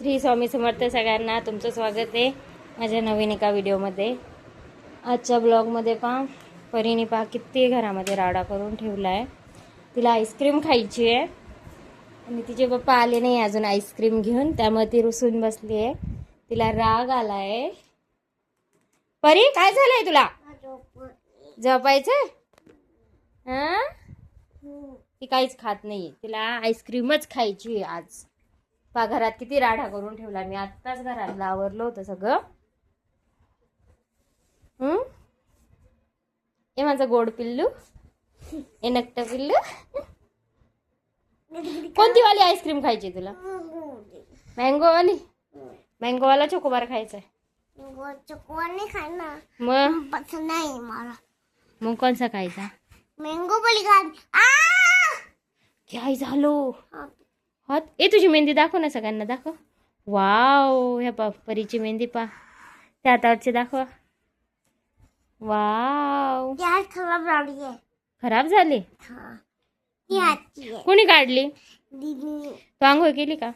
श्री स्वामी समर्थ सगळ्यांना तुमचं स्वागत आहे माझ्या नवीन एका व्हिडिओमध्ये। आजच्या ब्लॉगमध्ये पहा परीने पहा किती घरामध्ये राडा करून ठेवला आहे। तिला आईस्क्रीम खायची आहे आणि तिचे पप्पा आले नाही अजून आईस्क्रीम घेऊन, त्यामुळे ती रुसून बसली आहे। तिला राग आलाय। परी काय झालंय तुला? झोपायचं? हां ती काहीच खात नाही, तिला आईस्क्रीमच खायची आहे आज। पा घरात किती राडा करून ठेवला मी, आत्ताच घरातलं आवरलं होतं सगळं। हे माझं गोड पिल्लू, हे नक्ट पिल्लू। कोणती वाली आईस्क्रीम खायची तुला? मँगो वाली? मँगो वाला चोकोबार खायचा आहे? चोकोबार नाही खाना, मग पसंद नाही मला। मग कोणसा खायचा? मँगो वाली खान। काय झालं? हात ए तुझी मेहंदी दाखव ना, सगळ्यांना दाखव। वाव, ह्या परीची मेहंदी पा, त्या हातावरची दाखवा। वाव, यार खराब झाली आहे। खराब झाली? हां, ही आजची आहे। कोणी काढली? दीदी। तू आंघोळ केली का?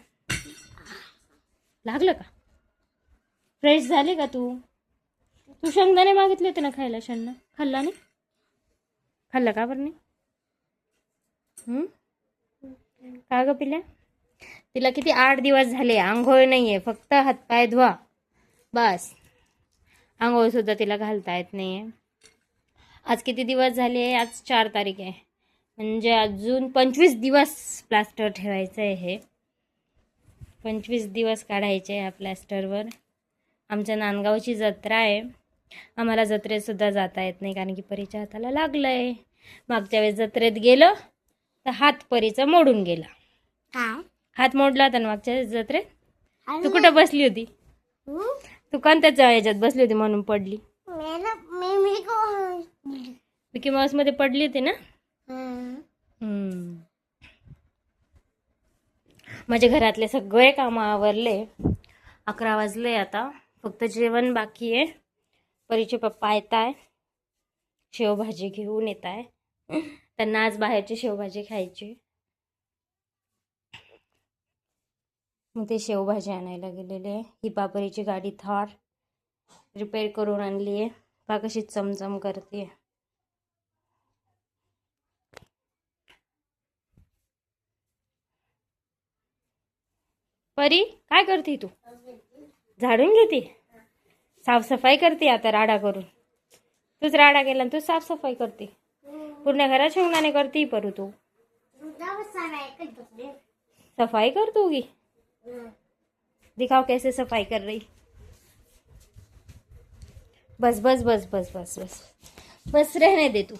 लागलं का? फ्रेश झाली का तू? तू शेंगदाणे मागितले होते ना खायला, शेंगदाणे खाल्ला नाही? खाल्ला का बरं नाही? का ग पिल्या? तिला किती 8 दिवस झाले आंघोळ नाहीये, फक्त हातपाय धुवा बस। आंघोळ सुद्धा तिला घालता येत नाहीये। आज किती दिवस झाले? आज 4 तारीख आहे, म्हणजे अजून 25 दिवस प्लास्टर ठेवायचं आहे। हे 25 दिवस काढायचे आहे या प्लास्टरवर। आमच्या नांदगावची जत्रा आहे, आम्हाला जत्रेत सुद्धा जाता येत नाही कारण की परीच्या हाताला लागलंय। मागच्या वेळेस जत्रेत गेलो तर हात परीचा मोडून गेला। काय हात मोडला होता ना मागच्या जत्रेत? तू कुठं बसली होती? तू कोणत्या याच्यात बसली होती म्हणून पडली? मिकी माऊस मध्ये पडली होती ना? माझे घरातले सगळे काम आवरले, 11 वाजले आता, फक्त जेवण बाकी आहे। परीचे पप्पा येत आहे, शेवभाजी घेऊन येत आहे, त्यांना आज बाहेरची शेवभाजी खायची, मग ते शेवभाजी आणायला गेलेले आहे। ही पापरीची गाडी थार रिपेअर करून आणली आहे, पा कशी चमचम करते। परी काय करते तू? झाडून घेते, साफसफाई करते आता राडा करून। तूच राडा केला तू साफसफाई करते, पूर्ण घरात शेंगदाणे करते। परू तू सफाई कर तू की, दिखाओ कैसे सफाई कर रही। बस बस बस बस बस बस बस, रहने दे तू।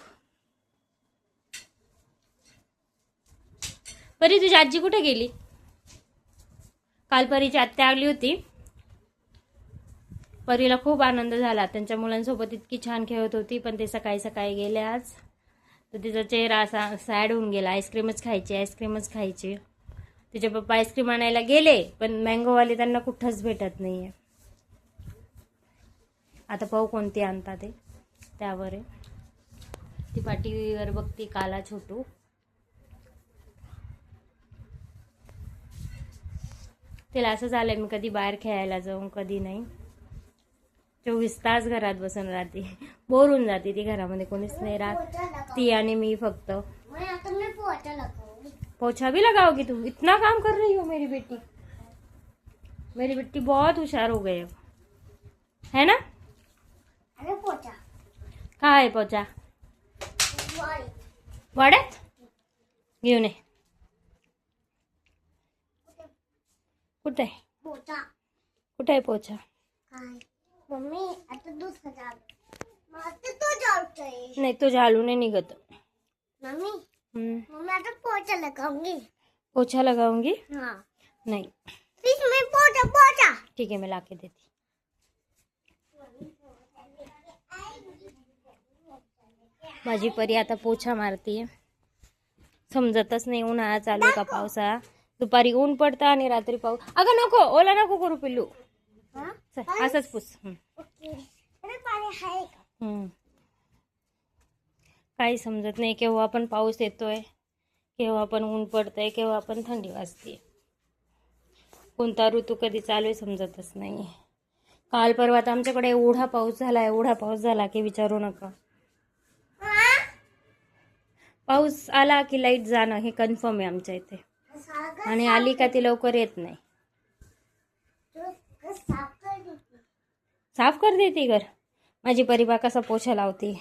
परी तुझी आजी कुठे गेली? काल परीची आत्या आली होती, परीला खूप आनंद झाला, त्यांच्या मुलांसोबत इतकी छान खेळत होती, पण ते सकाळी सकाळी गेले आज, तर तिचा चेहरा असा सॅड होऊन गेला। आईस्क्रीमच खायची, आईस्क्रीमच खायची। तिचे पप्पा आईस्क्रीम आणायला गेले, पण मँगोवाले त्यांना कुठंच भेटत नाहीये। आता पाहू कोणती आणतात ते, त्यावर आहे। ती पाठीवर बघती, काला छोटू। तिला असं झालंय मी कधी बाहेर खेळायला जाऊन कधी नाही, 24 तास घरात बसून राहते, बोर होऊन जाते ती। घरामध्ये कोणीच नाही राहत, ती आणि मी फक्त। पोछा भी लगाओगी तुम? इतना काम कर रही हो मेरी बेटी। मेरी बेटी बहुत होशियार हो गई है ना? अरे पोचा काय आहे पोचा? वाड्यात घेऊन ये। कुठे आहे पोचा? कुठे आहे पोचा? काय मम्मी, आता दूध खा, मला तो जाऊतोय। नाही, तो झालू नाही निघत मम्मी। मम्मी आता पोचा लगाऊंगी। पोछा लगाऊंगी? हाँ। नहीं प्लीज मैं पोचा पोचा। ठीक है, मैं लाके देती। माझी परी आता पोछा मारतीये, समजतच नाही उन्हाळा चालू का पावसाळा। दुपारी ऊन पडतं आणि रात्री पाऊस। अगं नको, ओला नको करू पिल्लू, असंच पुस। काही समजत नाही, केव्हा पण पाऊस येतोय, केव्हा पण ऊन पडतंय, केव्हा पण थंडी वाजते। कोणता ऋतू कधी चालू आहे समजतच नाही. काल परवा तर आमच्याकडे एवढा पाऊस झाला की विचारू नका. पाऊस आला की लाईट जाणं हे कन्फर्म आहे आमच्या इथे. आणि आली का ती लवकर येत नाही. साफ कर देते घर. माझी परिबा कसा पोछा लावते.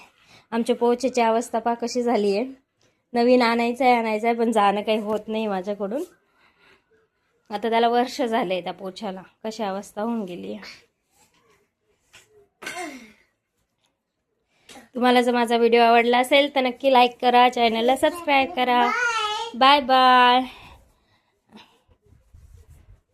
आमच्या पोछ्याची अवस्था पा कशी झाली आहे. नवीन आणायचं आहे पण जाणं काही होत नाही माझ्याकडून. आता त्याला वर्ष झालंय त्या पोछ्याला. कशी अवस्था होऊन गेली आहे. तुम्हाला जर माझा व्हिडिओ आवडला असेल तर नक्की लाईक करा, चॅनलला सबस्क्राईब करा. Bye bye.